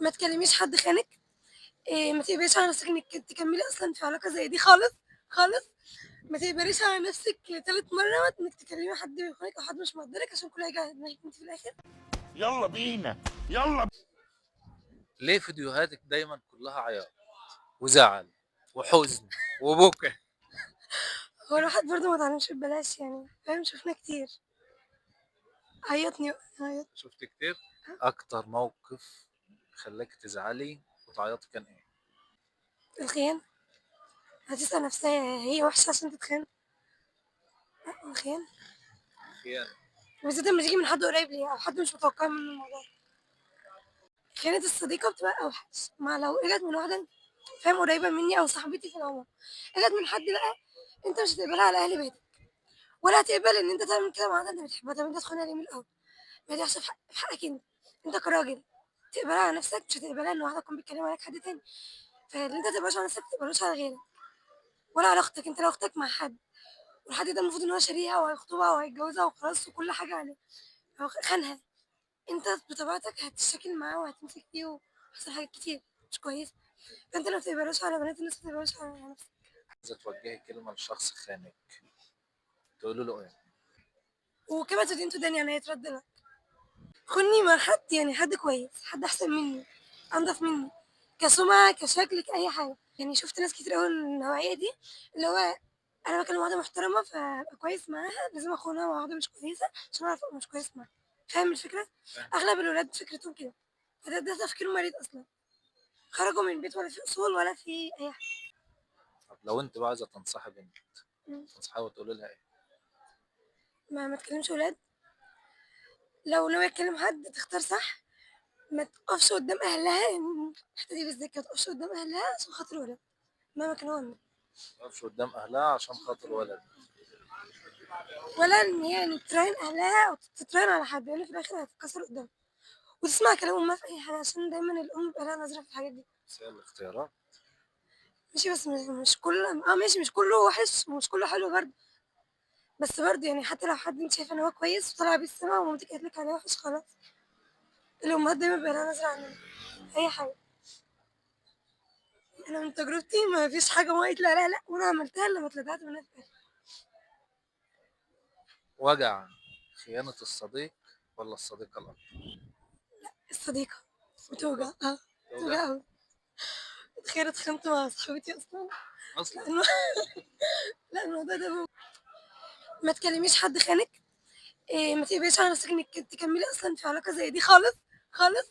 ما تكلميش حد خانِك، ما تقبليش على نفسِك إنِّك تكمّلي أصلًا في علاقة زي دي خالص، خالص، ما تقبليش على نفسِك تالت مرّة إنِّك تكلمي حد بيخونِك أو حد مش مقدّرِك عشان كلّه هييجي على دماغِك أنتِ في الآخر. يلا بينا يلا. ليه فيديوهاتك دايما كلها عياط وزعل وحزن وبكا؟ هو الواحد برضه ما اتعلمش ببلاش يعني فاهم، شُفنا كتير. عيّطني بقى، عيّط شفت كتير. اكتر موقف خلاك تزعلي وتعيطي كان ايه؟ الخيانة. هتسأل نفسها هي وحشة عشان تتخان؟ لأ الخيانة، خيانة. وبالذات لمّا تيجي من حد قريب ليّا أو حد مش متوقعة منّه الموضوع ده. خيانة الصديقة بتبقى أوحش، ما لو إجت من واحدة فاهم قريبة منّي أو صاحبتي في العموم، إجت من حد بقى أنت مش هتقبلها على أهل بيتك، ولا هتقبل إن أنت تعمل كده مع واحدة أنت بتحبها، طب أنت تخونها ليه من الأول؟ ما دي عشان في حقك أنت، أنت كراجل تقبلها على نفسك مش هتقبلها إن واحدة تكون بتكلم عليك حد تاني، فاللي أنت متقبلوش على نفسك متقبلوش على غيرك، ولا على أختك، أنت لو أختك مع حد والحد ده المفروض إن هو شاريها وهيخطبها وهيتجوزها وخلاص وكل حاجة عليه، هو خانها، أنت بطبيعتك هتتشاكل معاه وهتمسك فيه وهيحصل حاجات كتير مش كويسة، فأنت لو متقبلهاش على بنات الناس متقبلهاش على نفسك. عايزة توجهي كلمة لشخص خانك تقول له ايه؟ وكما تدين تدان يعني هيترد لك. خُنّي مع حد يعني حد كويس، حد أحسن منّي، أنضف منّي، كسُمعة، كشكل، كأي حاجة. يعني شُفت ناس كتير أوي من النوعية دي، اللي هو أنا باكلم واحدة محترمة فأبقى كويس معاها، لازم أخونها مع واحدة مش كويسة عشان أعرف أبقى مش كويس معاها. فاهم الفكرة؟ فاهم. أغلب الولاد فكرتهم كده، فده تفكير مريض أصلًا. خرجوا من البيت ولا في أصول ولا في أي حاجة. طب لو انت بقى عايزة تنصحي بنت إمم. تنصحيها وتقولي لها ايه؟ ما تكلمش ولاد، لو ناوية تكلم حد تختار صح، ما تقفش قدّام أهلها الحتّة دي بالذات كده، ما تقفش قدّام أهلها عشان خاطر ولاد، مهما كان هو مين. ما تقفش قدام اهلها عشان خاطر ولد. ولا إن هي يعني تراهن أهلها أو تتراهن على حد، لإن في الآخر هتتكسر قدامها، وتسمع كلام أمها في أي حاجة عشان دايمًا الأم بيبقى لها نظرة في الحاجات دي. بس هي الاختيارات. ماشي بس مش كل ماشي مش كله وِحِش ومش كله حلو برضه، بس برضه يعني حتى لو حد أنتِ شايفة إن هو كويس وطلع بيه السما ومامتِك قالت لِك عليه وِحِش خلاص، الأمهات دايمًا بيبقى لها نظرة عننا في أي حاجة. أنا من تجربتي ما فيش حاجة ماما قالت لا، لا، لأ، وأنا عملتها إلا لمّا اتلدعت منها في الآخر. وجع خيانة الصديق ولا الصديقة الأكتر؟ الصديقة الصديقة. بتوجع توجع. بتوجع أوي. تخيل اتخانقت مع صاحبتي أصلًا. لأ أصلا. لأ الموضوع ده ما تكلميش حد خانِك، ما تقبليش على نفسِك إنِّك تكمّلي أصلًا في علاقة زي دي خالص، خالص.